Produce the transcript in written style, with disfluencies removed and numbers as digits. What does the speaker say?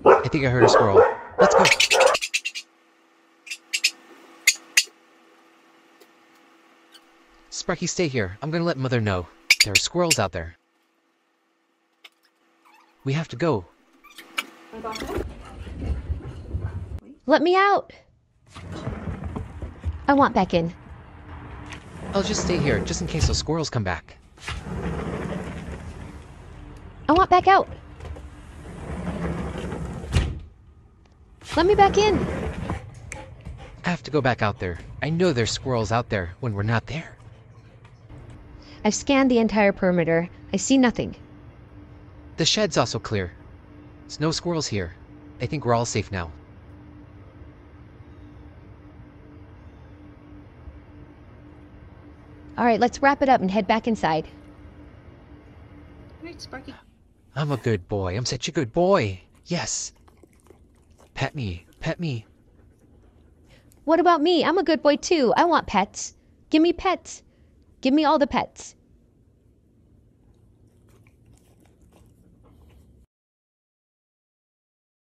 I think I heard a squirrel. Let's go. Sparky, stay here. I'm gonna let Mother know. There are squirrels out there. We have to go. Let me out! I want back in. I'll just stay here, just in case those squirrels come back. I want back out. Let me back in. I have to go back out there. I know there's squirrels out there when we're not there. I've scanned the entire perimeter. I see nothing. The shed's also clear. There's no squirrels here. I think we're all safe now. All right, let's wrap it up and head back inside. All right, Sparky. I'm a good boy. I'm such a good boy. Yes. Pet me. Pet me. What about me? I'm a good boy too. I want pets. Give me pets. Give me all the pets.